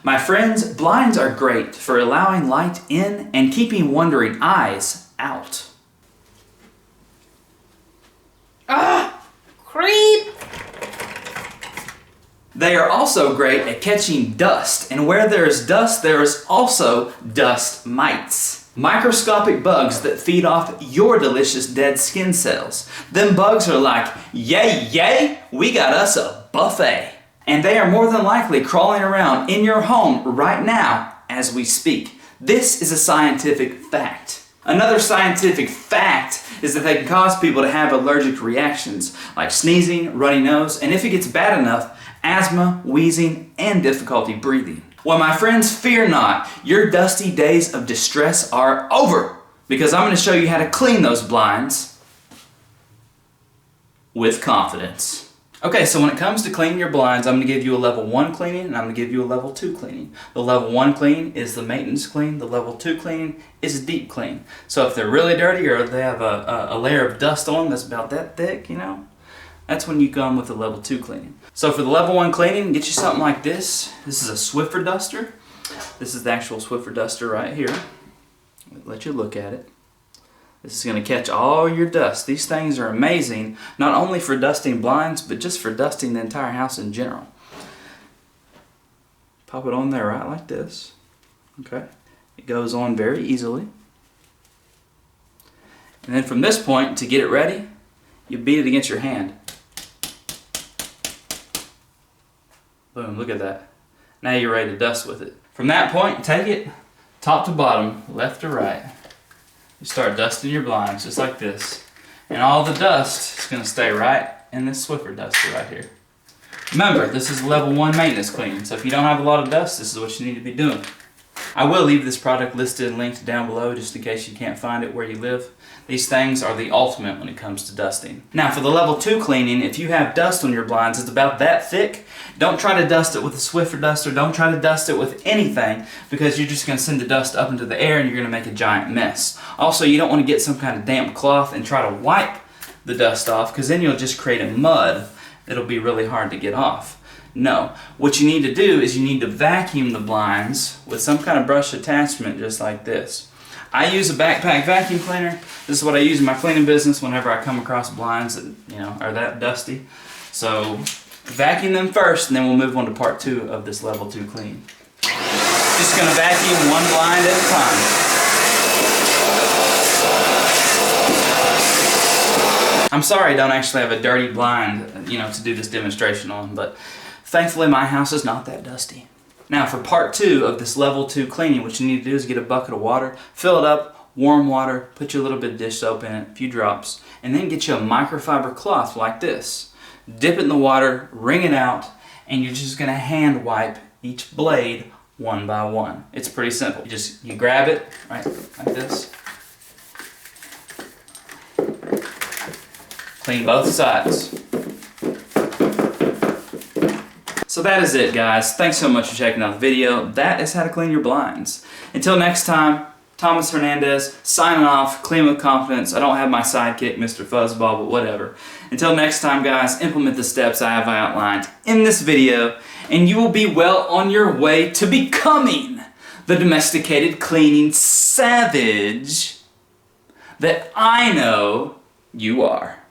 My friends, blinds are great for allowing light in and keeping wandering eyes out. Ah! Creep! They are also great at catching dust, and where there is dust, there is also dust mites. Microscopic bugs that feed off your delicious dead skin cells. Them bugs are like, yay, yay, we got us a buffet. And they are more than likely crawling around in your home right now as we speak. This is a scientific fact. Another scientific fact is that they can cause people to have allergic reactions like sneezing, runny nose, and if it gets bad enough, asthma, wheezing, and difficulty breathing. Well, my friends, fear not. Your dusty days of distress are over because I'm going to show you how to clean those blinds with confidence. Okay, so when it comes to cleaning your blinds, I'm going to give you a level 1 cleaning and I'm going to give you a level 2 cleaning. The level 1 clean is the maintenance clean. The level 2 cleaning is a deep clean. So if they're really dirty or they have a layer of dust on them that's about that thick, you know, that's when you come with the level 2 cleaning. So for the level 1 cleaning, get you something like this. This is a Swiffer Duster. This is the actual Swiffer Duster right here. Let you look at it. This is going to catch all your dust. These things are amazing, not only for dusting blinds, but just for dusting the entire house in general. Pop it on there right like this. Okay. It goes on very easily. And then from this point, to get it ready, you beat it against your hand. Boom, look at that. Now you're ready to dust with it. From that point, take it top to bottom, left to right. You start dusting your blinds just like this. And all the dust is going to stay right in this Swiffer Duster right here. Remember, this is level 1 maintenance cleaning, so if you don't have a lot of dust, this is what you need to be doing. I will leave this product listed and linked down below just in case you can't find it where you live. These things are the ultimate when it comes to dusting. Now for the level 2 cleaning, if you have dust on your blinds, it's about that thick, don't try to dust it with a Swiffer Duster, don't try to dust it with anything because you're just going to send the dust up into the air and you're going to make a giant mess. Also, you don't want to get some kind of damp cloth and try to wipe the dust off because then you'll just create a mud that'll be really hard to get off. No, what you need to do is you need to vacuum the blinds with some kind of brush attachment just like this. I use a backpack vacuum cleaner. This is what I use in my cleaning business whenever I come across blinds that, you know, are that dusty. So vacuum them first and then we'll move on to part 2 of this level 2 clean. Just gonna vacuum one blind at a time. I'm sorry I don't actually have a dirty blind, you know, to do this demonstration on, but thankfully my house is not that dusty. Now for part 2 of this level 2 cleaning, what you need to do is get a bucket of water, fill it up, warm water, put you a little bit of dish soap in it, a few drops, and then get you a microfiber cloth like this. Dip it in the water, wring it out, and you're just going to hand wipe each blade one by one. It's pretty simple. You grab it, right, like this. Clean both sides. So that is it, guys. Thanks so much for checking out the video. That is how to clean your blinds. Until next time, Thomas Hernandez signing off, clean with confidence. I don't have my sidekick, Mr. Fuzzball, but whatever. Until next time, guys, implement the steps I have outlined in this video, and you will be well on your way to becoming the domesticated cleaning savage that I know you are.